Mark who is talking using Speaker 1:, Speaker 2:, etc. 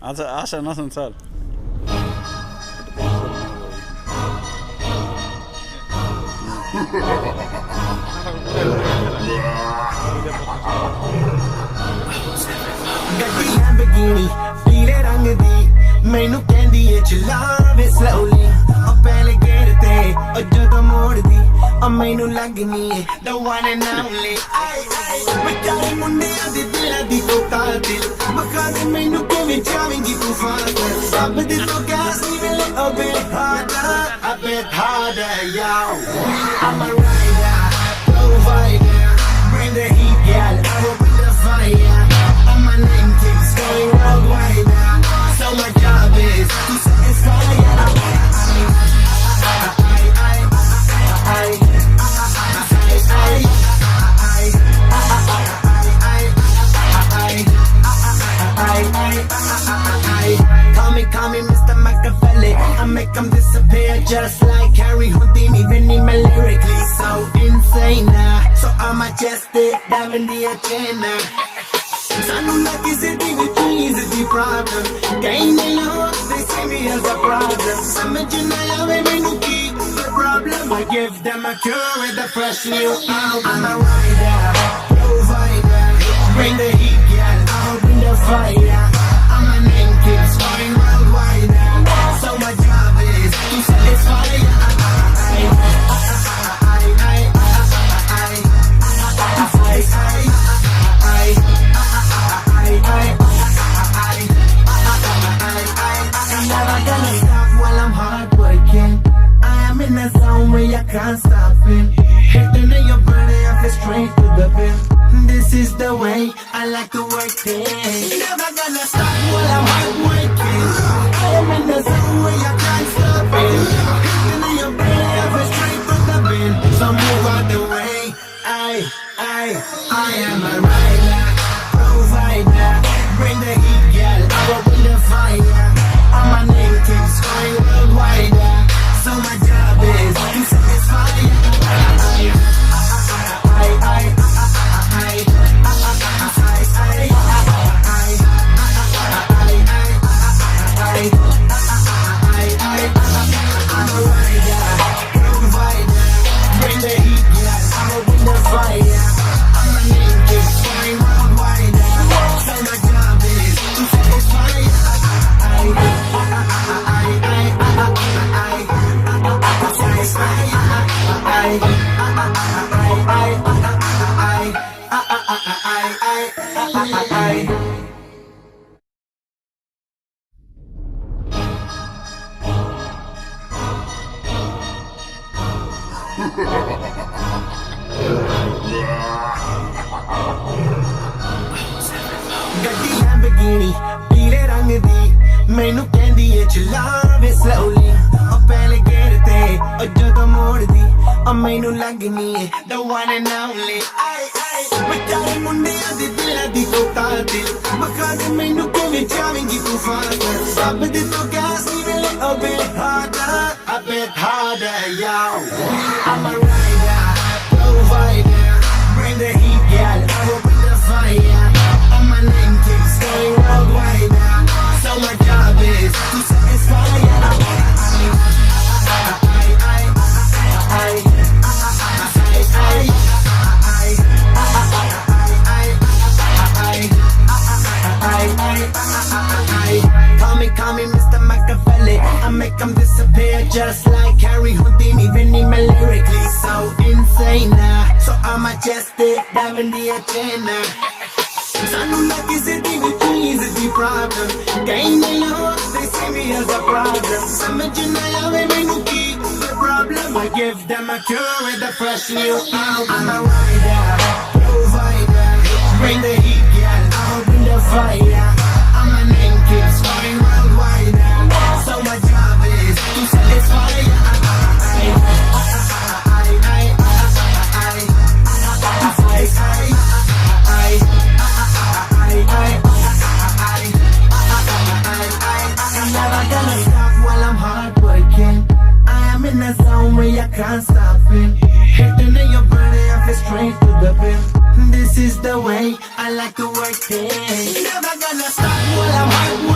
Speaker 1: عشان ناس نسال.
Speaker 2: ਗੱਡੀ ਲੈਂਬਰਗਿਨੀ ਪੀਲੇ ਰੰਗ ਦੀ ਮੈਨੂੰ ਕਹਿੰਦੀ ਏ ਚਲਾਵੇ ਸਲੋਲੀ ਉਹ ਪਹਿਲੇ ਗੇਰ ਤੇ ਉਹ ਜਦੋਂ ਮੋੜਦੀ ਉਹ ਮੈਨੂੰ ਲੱਗਨੀ ਏ the one and only ਵਿਚਾਰੇ ਮੁੰਡਿਆਂ ਦੇ ਦਿਲਾਂ ਦੀ ਤੂੰ ਕਾਤਿਲ ਮਖਾ ਦੇ ਮੈਨੂੰ ਕਿਵੇਂ ਚਾਵੇਂਗੀ ਤੂੰ ਫਾਸਲ ਸਭ ਦੇ ਤੋਂ ਗੈਸ ਨਹੀਂ ਮਿਲੇ a bit harder yo I'm a rider provider bring the heat girl I will bring the fire and my name keeps going worldwide now so my job is to satisfy Call me Mr. Machiavelli I make them disappear just like Harry Houdini Vinny me lyrically so insane so I'm majestic diving the agenda ਸਾਨੂੰ ਨਾ ਕਿਸੇ ਦੀ ਵੀ ਚੀਜ਼ ਦੀ problem ਕਈ ਨੇ ਲੋਕ they see me as a problem ਸਮਝ ਨਾ ਆਵੇ ਮੈਨੂੰ ਕੀ problem I give them a cure with a fresh new album I'm a rider provider bring the heat girl I'll bring the fire and my name keeps going worldwide now so my job is to satisfy I can't stop it. Hitting in your body, I feel straight to the bill. This is the way I like to work it. Never gonna stop while I'm hard working. I am in the zone where I can't stop it. Hitting in your body, I feel straight to the bill. So move out the way. I am a rider, provider. Bring the heat, girl. I will bring the fire. And my name keeps going worldwide. So my job is to satisfy I'm a rider, provider. Bring the heat, yes, I will bring the fire. And my name keeps going worldwide. So my job is to satisfy ਗੱਡੀ Lamborghini ਪੀਲੇ ਰੰਗ ਦੀ ਮੈਨੂੰ ਕਹਿੰਦੀ ਏ ਚਲਾਵੇ slowly ਉਹ ਪਹਿਲੇ ਗੇਰ ਤੇ ਉਹ ਜਦੋਂ ਮੋੜਦੀ ਉਹ ਮੈਨੂੰ ਲੱਗਨੀ ਏ the one and only ਵਿਚਾਰੇ ਮੁੰਡਿਆਂ ਦੇ ਦਿਲਾਂ ਦੀ ਤੂੰ ਕਾਤਿਲ ਮਖਾ ਦੇ ਮੈਨੂੰ ਕਿਵੇਂ ਚਾਵੇਂਗੀ ਤੂੰ ਫਾਸਲ ਸਭ ਦੇ ਤੋਂ ਗੈਸ ਨਹੀਂ ਮਿਲੇ a bit harder yo I'm a rider provider bring the heat girl I will bring the fire and my name keeps going worldwide now so my job is to satisfy Call me Mr. Machiavelli I make them disappear just like Harry Houdini Vinny me lyrically so insane so I'm majestic diving the agenda ਸਾਨੂੰ ਨਾ ਕਿਸੇ ਦੀ ਵੀ ਚੀਜ਼ ਦੀ problem ਕਈ ਨੇ ਲੋਕ they see me as a problem ਸਮਝ ਨਾ ਆਵੇ ਮੈਨੂੰ ਕੀ problem I give them a cure with a fresh new album I'm a rider provider bring the heat girl I'll bring the fire and my name keeps going worldwide so my job is to satisfy I can't stop it. Hitting in your body, I feel straight to the bill. This is the way I like to work it. Never gonna stop while I'm hard.